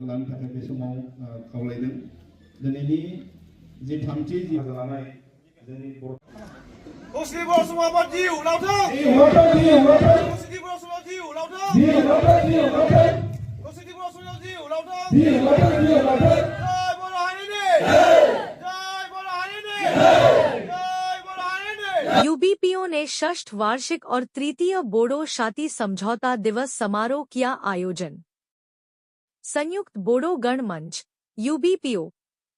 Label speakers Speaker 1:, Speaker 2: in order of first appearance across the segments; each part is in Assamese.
Speaker 1: लानो थाखाय बे समाव खावलायदों दिनैनि जि थामथि जि लानाय जोंनि
Speaker 2: मुस्लिम बर' समाजाव जिउ लावथों मुस्लिम बर' समाजाव जिउ लावथों मुस्लिम बर' समाजाव जिउ लावथों जय बर' हारिनि जय बर' हारिनि जय बर' हारिनि।
Speaker 3: यूबीपीओ ने षष्ठ वार्षिक और तृतीय बोडो शांति समझौता दिवस समारोह किया आयोजन। संयुक्त बोडो गण मंच यूबीपीओ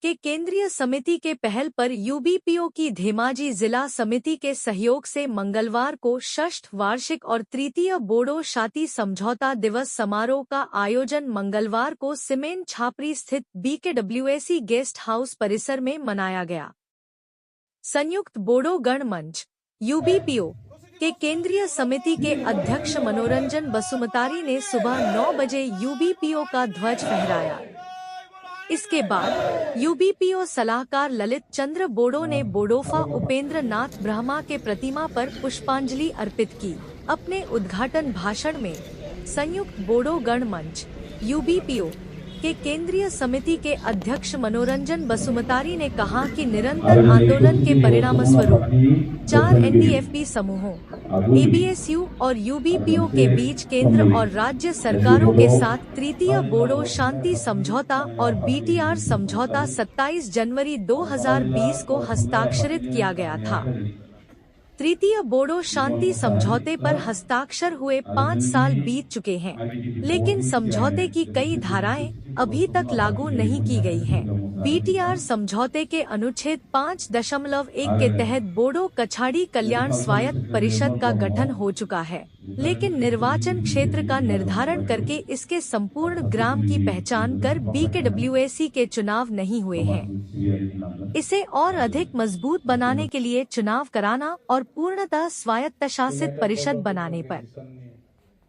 Speaker 3: के केंद्रीय समिति के पहल पर यूबीपीओ की धेमाजी जिला समिति के सहयोग से मंगलवार को षष्ठ वार्षिक और तृतीय बोडो शांति समझौता दिवस समारोह का आयोजन मंगलवार को सीमेन छापरी स्थित बीकेडब्ल्यूएसी गेस्ट हाउस परिसर में मनाया गया। संयुक्त बोडो गण मंच यूबीपीओ के केंद्रीय समिति के अध्यक्ष मनोरंजन बसुमतारी ने सुबह 9 बजे यूबीपीओ का ध्वज फहराया। इसके बाद यूबीपीओ सलाहकार ललित चंद्र बोडो ने बोडोफा उपेंद्र नाथ ब्रह्मा के प्रतिमा पर पुष्पांजलि अर्पित की। अपने उद्घाटन भाषण में संयुक्त बोडो गण मंच यूबीपीओ के केंद्रीय समिति के अध्यक्ष मनोरंजन बसुमतारी ने कहा कि निरंतर आंदोलन के परिणामस्वरूप 4 एनडीएफबी समूहों एबीएसयू और यूबीपीओ के बीच केंद्र और राज्य सरकारों के साथ तृतीय बोडो शांति समझौता और बीटीआर समझौता 27 जनवरी 2020 को हस्ताक्षरित किया गया था। तृतीय बोडो शांति समझौते पर हस्ताक्षर हुए 5 साल बीत चुके हैं, लेकिन समझौते की कई धाराएं अभी तक लागू नहीं की गई हैं। बीटीआर समझौते के अनुच्छेद 5.1 के तहत बोडो कछाड़ी कल्याण स्वायत्त परिषद का गठन हो चुका है, लेकिन निर्वाचन क्षेत्र का निर्धारण करके इसके संपूर्ण ग्राम की पहचान कर बीकेडब्ल्यूएसी के चुनाव नहीं हुए हैं। इसे और अधिक मजबूत बनाने के लिए चुनाव कराना और पूर्णतः स्वायत्तशासित परिषद बनाने पर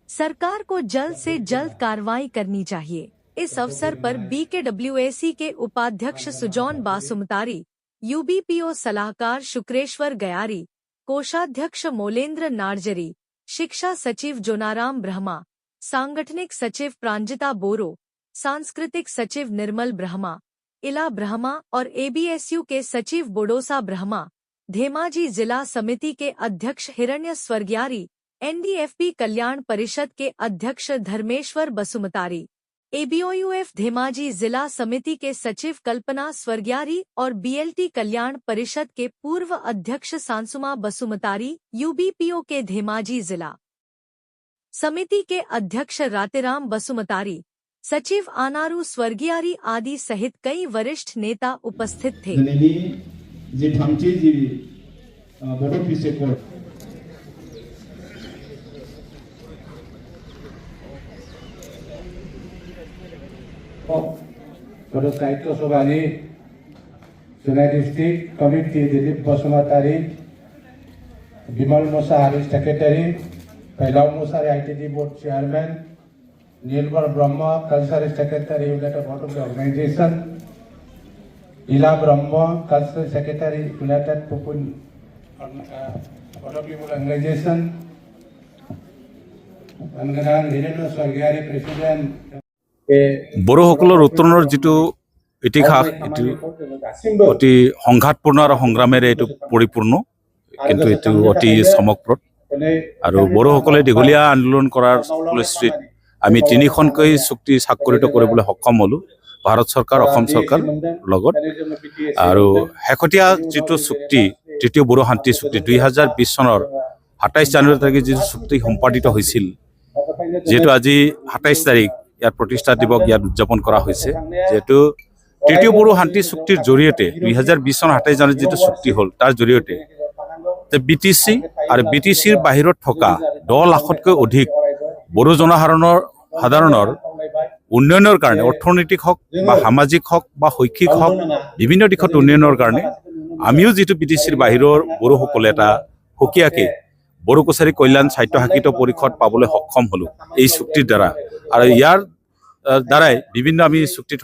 Speaker 3: सरकार को जल्द से जल्द कार्रवाई करनी चाहिए। इस अवसर पर बीकेडब्ल्यूएसी के उपाध्यक्ष सुजौन बासुमतारी, यूबीपीओ सलाहकार शुक्रेश्वर गयारी, कोषाध्यक्ष मोलेंद्र नार्जरी, शिक्षा सचिव जोनाराम ब्रह्मा, सांगठनिक सचिव प्रांजिता बोरो, सांस्कृतिक सचिव निर्मल ब्रह्मा, इला ब्रह्मा और एबीएसयू के सचिव बोडोसा ब्रह्मा, धेमाजी जिला समिति के अध्यक्ष हिरण्य स्वर्ग्यारी, एनडीएफबी कल्याण परिषद के अध्यक्ष धर्मेश्वर बसुमतारी, एबीओयूएफ धेमाजी जिला समिति के सचिव कल्पना स्वर्ग्यारी और बीएलटी कल्याण परिषद के पूर्व अध्यक्ष सांसुमा बसुमतारी, यूबीपीओ के धेमाजी जिला समिति के अध्यक्ष रातेराम बसुमतारी, सचिव आनारू स्वर्गियारी आदि सहित कई वरिष्ठ नेता उपस्थित थे।
Speaker 4: Bodo Saito Sobani, Sunai District Committee Dilip Basumatari, Bimal Musari Secretary, Pailau Musari ITD Board Chairman, Nilbar Brahma, Cultural Secretary United Board of the Organization, Ila Brahma, Cultural Secretary United People Organization, Anggaran Hirena Swargyari President.
Speaker 5: বড়োসকলৰ উত্তৰণৰ যিটো ইতিহাস এটি অতি সংঘাতপূৰ্ণ আৰু সংগ্ৰামেৰে এইটো পৰিপূৰ্ণ, কিন্তু এইটো অতি চমকপ্ৰদ আৰু বড়োসকলে দীঘলীয়া আন্দোলন কৰাৰ ফলশ্ৰুতিত আমি 3খনকৈ চুক্তি স্বাক্ষৰিত কৰিবলৈ সক্ষম হ'লোঁ, ভাৰত চৰকাৰ অসম চৰকাৰ লগত। আৰু শেহতীয়া যিটো চুক্তি তৃতীয় বড়ো শান্তি চুক্তি 2020 চনৰ 27 জানুৱাৰী তাৰিখে যিটো চুক্তি সম্পাদিত হৈছিল, যিহেতু আজি 27 তাৰিখ ইয়াৰ প্ৰতিষ্ঠা দিৱস ইয়াত উদযাপন কৰা হৈছে, যেহেতু তৃতীয় বড়ো শান্তি চুক্তিৰ জৰিয়তে 2020 চনৰ 27 জানুৱাৰীত যিটো চুক্তি হ'ল তাৰ জৰিয়তে বিটিচি আৰু বিটিচিৰ বাহিৰত থকা 10 লাখতকৈ অধিক বড়ো জনসাধাৰণৰ উন্নয়নৰ কাৰণে, অৰ্থনৈতিক হওক বা সামাজিক হওক বা শৈক্ষিক হওক বিভিন্ন দিশত উন্নয়নৰ কাৰণে আমিও যিটো বিটিচিৰ বাহিৰৰ বড়োসকলে এটা সুকীয়াকৈ বড়ো কছাৰী কল্যাণ স্বায়ত্তশাসিত পৰিষদ পাবলৈ সক্ষম হ'লোঁ এই চুক্তিৰ দ্বাৰা। আৰু ইয়াৰ দ্বাৰাই বিভিন্ন আমি চুক্তিত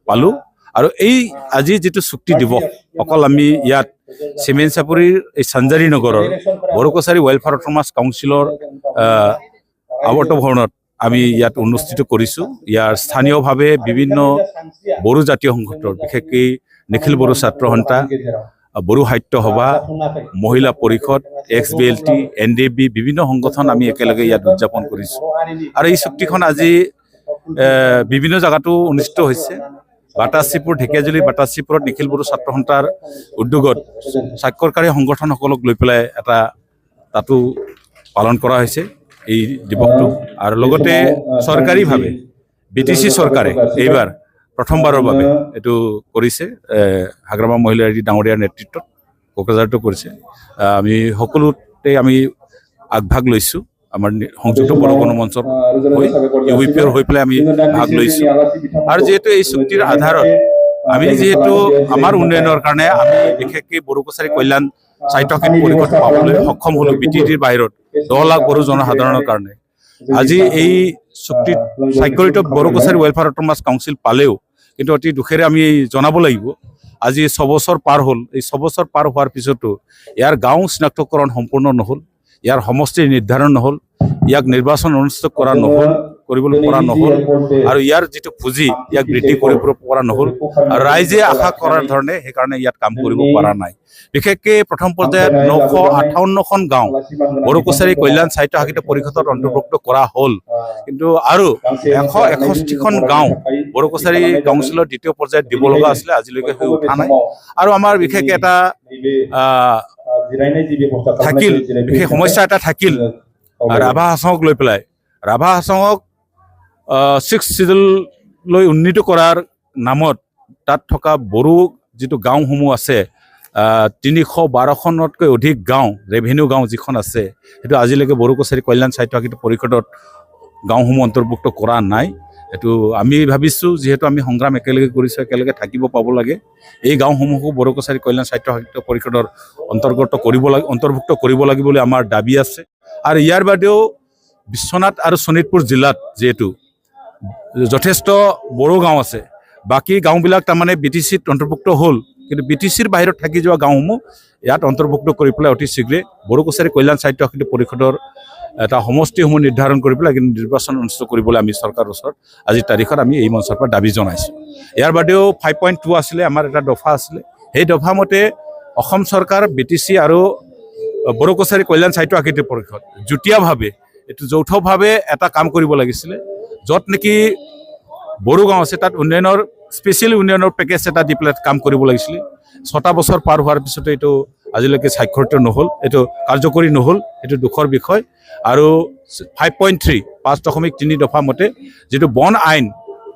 Speaker 5: পালোঁ। আৰু এই আজি যিটো চুক্তি দিৱস, অকল আমি ইয়াত চিমেন চাপৰিৰ এই চাঞ্জাৰী নগৰৰ বড়ো কছাৰী ৱেলফেয়াৰ অট'নমাছ কাউন্সিলৰ আৱৰ্ত ভৱনত আমি ইয়াত অনুষ্ঠিত কৰিছোঁ। ইয়াৰ স্থানীয়ভাৱে বিভিন্ন বড়ো জাতীয় সংগঠন, বিশেষকৈ নিখিল বড়ো ছাত্ৰ সন্থা, বড়ো সাহিত্য সভা, মহিলা পৰিষদ, XBLT, NDB বিভিন্ন সংগঠন আমি একেলগে ইয়াত উদযাপন কৰিছোঁ। আৰু এই চুক্তিখন আজি বিভিন্ন জেগাতো অনুষ্ঠিত হৈছে। বাটাচীপুৰ, ঢেকীয়াজুলি বাটাচীপুৰত নিখিল বড়ো ছাত্ৰ সন্থাৰ উদ্যোগত স্বাক্ষৰকাৰী সংগঠনসকলক লৈ পেলাই এটা তাতো পালন কৰা হৈছে এই দিৱসটো। আৰু লগতে চৰকাৰীভাৱে BTC চৰকাৰে এইবাৰ প্ৰথমবাৰৰ বাবে এইটো কৰিছে, হাগ্ৰামা মহিলা ডাঙৰীয়াৰ নেতৃত্বত কোকৰাঝাৰটো কৰিছে। আমি সকলোতে আমি আগভাগ লৈছোঁ। আমাৰ সংযুক্ত বড়ো গণমঞ্চৰ হৈ UBPৰ হৈ পেলাই আমি ভাগ লৈছোঁ। আৰু যিহেতু এই চুক্তিৰ আধাৰত আমি যিহেতু আমাৰ উন্নয়নৰ কাৰণে আমি বিশেষকৈ বড়ো কছাৰী কল্যাণ স্বায়ত্তশাসিত পৰিষদ পাবলৈ সক্ষম হ'লোঁ BTTৰ বাহিৰত 10 লাখ বড়ো জনসাধাৰণৰ কাৰণে। আজি এই চুক্তিত স্বাক্ষৰিত Bodo Kachari welfare autonomous council পালেও কিন্তু অতি দুখেৰে আমি জনাব লাগিব, আজি 6 বছৰ পাৰ হ'ল। এই 6 বছৰ পাৰ হোৱাৰ পিছতো ইয়াৰ গাঁও চিনাক্তকৰণ সম্পূৰ্ণ নহ'ল, ইয়াৰ সমষ্টিৰ নিৰ্ধাৰণ নহ'ল, ইয়াক নিৰ্বাচন অনুষ্ঠিত কৰিবলৈ পৰা নহ'ল, আৰু ইয়াৰ যিটো পুঁজি ইয়াক বৃদ্ধি কৰিব পৰা নহ'ল, আৰু ৰাইজে আশা কৰাৰ ধৰণে সেইকাৰণে ইয়াত কাম কৰিব পৰা নাই। বিশেষকৈ প্ৰথম পৰ্যায়ত 958খন গাঁও বড়ো কছাৰী কল্যাণ স্বায়ত্তশাসিত পৰিষদত অন্তৰ্ভুক্ত কৰা হ'ল, কিন্তু আৰু 161খন গাঁও বড়ো কছাৰী কাউন্সিলৰ দ্বিতীয় পৰ্যায়ত দিব লগা আছিলে, আজিলৈকে হৈ উঠা নাই। আৰু আমাৰ বিশেষকৈ এটা থাকিল, বিশেষ সমস্যা এটা থাকিল ৰাভা হাছঙক লৈ পেলাই। ৰাভা হাছঙক 6th শিডিউললৈ উন্নীত কৰাৰ নামত তাত থকা বড়ো যিটো গাঁওসমূহ আছে, 312খনতকৈ অধিক গাঁও, ৰেভিনিউ গাঁও যিখন আছে, সেইটো আজিলৈকে বড়ো কছাৰী কল্যাণ স্বায়ত্তশাসিত পৰিষদত গাঁওসমূহ অন্তৰ্ভুক্ত কৰা নাই। এইটো আমি ভাবিছোঁ, যিহেতু আমি সংগ্ৰাম একেলগে কৰিছোঁ, একেলগে থাকিব পাব লাগে। এই গাঁওসমূহকো বড়ো কছাৰী কল্যাণ স্বায়ত্তশাসিত পৰিষদৰ অন্তৰ্ভুক্ত কৰিব লাগে বুলি আমাৰ দাবী আছে। আৰু ইয়াৰ বাদেও বিশ্বনাথ আৰু শোণিতপুৰ জিলাত যিহেতু যথেষ্ট বড়ো গাঁও আছে, বাকী গাঁওবিলাক তাৰমানে BTCত অন্তৰ্ভুক্ত হ'ল, কিন্তু BTCৰ বাহিৰত থাকি যোৱা গাঁওসমূহ ইয়াত অন্তৰ্ভুক্ত কৰি পেলাই অতি শীঘ্ৰে বড়ো কছাৰী কল্যাণ স্বায়ত্তশাসিত পৰিষদৰ এটা সমষ্টিসমূহ নিৰ্ধাৰণ কৰি পেলাই কিন্তু নিৰ্বাচন অনুষ্ঠিত কৰিবলৈ আমি চৰকাৰৰ ওচৰত আজিৰ তাৰিখত আমি এই মঞ্চৰ পৰা দাবী জনাইছোঁ। ইয়াৰ বাদেও 5.2 আছিলে, আমাৰ এটা দফা আছিলে। সেই দফা মতে অসম চৰকাৰ, BTC আৰু বড়ো কছাৰী কল্যাণ স্বায়ত্তশাসিত পৰিষদ যুটীয়াভাৱে এইটো যৌথভাৱে এটা কাম কৰিব লাগিছিলে, য'ত নেকি বড়ো গাঁও আছে তাত উন্নয়নৰ স্পেচিয়েল উন্নয়নৰ পেকেজ এটা দি পেলাই কাম কৰিব লাগিছিলে। 6টা বছৰ পাৰ হোৱাৰ পিছতে এইটো আজিলৈকে স্বাক্ষৰিত নহ'ল, এইটো কাৰ্যকৰী নহ'ল, এইটো দুখৰ বিষয়। আৰু 5.3 5.3 দফা মতে যিটো বন আইন,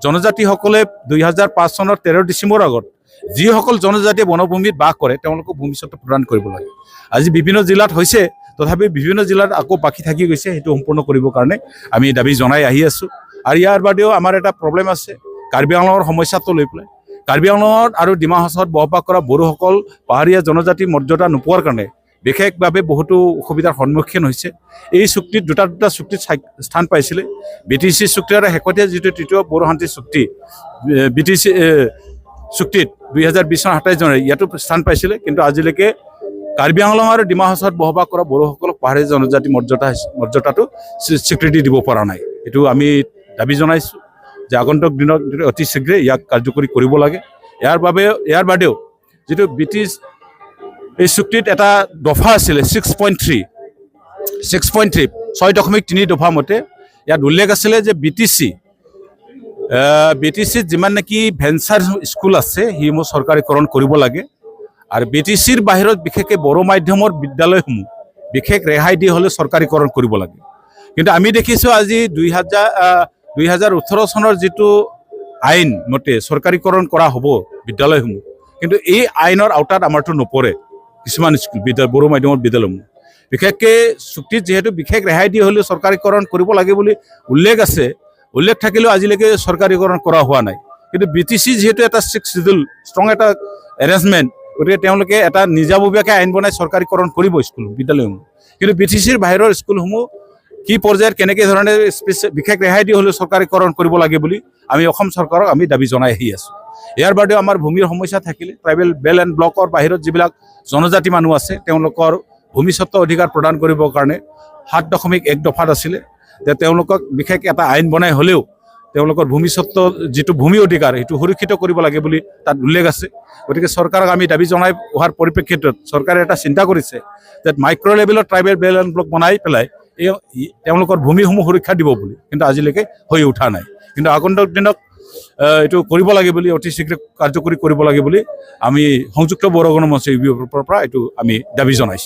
Speaker 5: জনজাতিসকলে 2005 চনৰ 13 ডিচেম্বৰ আগত যিসকল জনজাতিয়ে বনভূমিত বাস কৰে তেওঁলোকক ভূমিস্বত্ব প্ৰদান কৰিব লাগে। আজি বিভিন্ন জিলাত হৈছে, তথাপি বিভিন্ন জিলাত আকৌ বাকী থাকি গৈছে, সেইটো সম্পূৰ্ণ কৰিবৰ কাৰণে আমি দাবী জনাই আহি আছোঁ। আৰু ইয়াৰ বাদেও আমাৰ এটা প্ৰব্লেম আছে কাৰ্বি আংলঙৰ সমস্যাটো লৈ পেলাই। কাৰ্বি আংলঙত আৰু ডিমা হাছাওত বসবাস কৰা বড়োসকল পাহাৰীয়া জনজাতি মৰ্যাদা নোপোৱাৰ কাৰণে বিশেষভাৱে বহুতো অসুবিধাৰ সন্মুখীন হৈছে। এই চুক্তিত দুটা চুক্তিত স্থান পাইছিলে। BTC চুক্তি আৰু শেহতীয়া যিটো তৃতীয় বড়ো শান্তি চুক্তি BTC চুক্তিত 2020 চনৰ 27 জানুৱাৰী ইয়াতো স্থান পাইছিলে, কিন্তু আজিলৈকে কাৰ্বি আংলং আৰু ডিমা হাছাওত বসবাস কৰা বড়োসকলক পাহাৰীয়া জনজাতি মৰ্যাদাটো স্বীকৃতি দিব পৰা নাই। এইটো আমি দাবী জনাইছোঁ যে আগন্তুক দিনত অতি শীঘ্ৰে ইয়াক কাৰ্যকৰী কৰিব লাগে। ইয়াৰ বাদেও যিটো BTC এই চুক্তিত এটা দফা আছিলে 6.3 6.3 দফা মতে ইয়াত উল্লেখ আছিলে যে BTCত যিমান নেকি ভেঞ্চাৰ স্কুল আছে সেইসমূহ চৰকাৰীকৰণ কৰিব লাগে, আৰু BTCৰ বাহিৰত বিশেষকৈ বড়ো মাধ্যমৰ বিদ্যালয়সমূহ বিশেষ ৰেহাই দি হ'লে চৰকাৰীকৰণ কৰিব লাগে। কিন্তু আমি দেখিছোঁ আজি 2018 চনৰ যিটো আইন মতে চৰকাৰীকৰণ কৰা হ'ব বিদ্যালয়সমূহ, কিন্তু এই আইনৰ আওতাত আমাৰতো নপৰে কিছুমান স্কুল বড়ো মাধ্যমৰ বিদ্যালয়সমূহ। বিশেষকৈ চুক্তিত যিহেতু বিশেষ ৰেহাই দি হ'লেও চৰকাৰীকৰণ কৰিব লাগে বুলি উল্লেখ থাকিলেও আজিলৈকে চৰকাৰীকৰণ কৰা হোৱা নাই। কিন্তু BTC যিহেতু এটা 6th শিডিউল ষ্ট্ৰং এটা এৰেঞ্জমেণ্ট, গতিকে তেওঁলোকে এটা নিজাববীয়াকৈ আইন বনাই চৰকাৰীকৰণ কৰিব স্কুল বিদ্যালয়সমূহ। কিন্তু BTCৰ বাহিৰৰ স্কুলসমূহ কি পৰ্যায়ত কেনেকৈ ধৰণে বিশেষ ৰেহাই দি হ'লেও চৰকাৰীকৰণ কৰিব লাগে বুলি আমি অসম চৰকাৰক আমি দাবী জনাই আহি আছোঁ। ইয়াৰ বাদেও আমাৰ ভূমিৰ সমস্যা থাকিলে ট্ৰাইবেল বেল এণ্ড ব্লকৰ বাহিৰত যিবিলাক জনজাতি মানুহ আছে তেওঁলোকৰ ভূমিস্বত্ব অধিকাৰ প্ৰদান কৰিবৰ কাৰণে 7.1 দফাত আছিলে যে তেওঁলোকক বিশেষ এটা আইন বনাই হ'লেও তেওঁলোকৰ ভূমিস্বত্ব যিটো ভূমি অধিকাৰ সেইটো সুৰক্ষিত কৰিব লাগে বুলি তাত উল্লেখ আছে। গতিকে চৰকাৰক আমি দাবী জনাই অহাৰ পৰিপ্ৰেক্ষিতত চৰকাৰে এটা চিন্তা কৰিছে যে মাইক্ৰ' লেভেলত ট্ৰাইবেল বেলেঞ্চ ব্লক বনাই পেলাই তেওঁলোকৰ ভূমিসমূহ সুৰক্ষা দিব বুলি, কিন্তু আজিলৈকে হৈ উঠা নাই। কিন্তু আগন্তুক দিনত এইটো কৰিব লাগে বুলি, অতি শীঘ্ৰ কাৰ্যকৰী কৰিব লাগে বুলি আমি সংযুক্ত বড়ো গণমঞ্চ UBPৰ পৰা এইটো আমি দাবী জনাইছোঁ।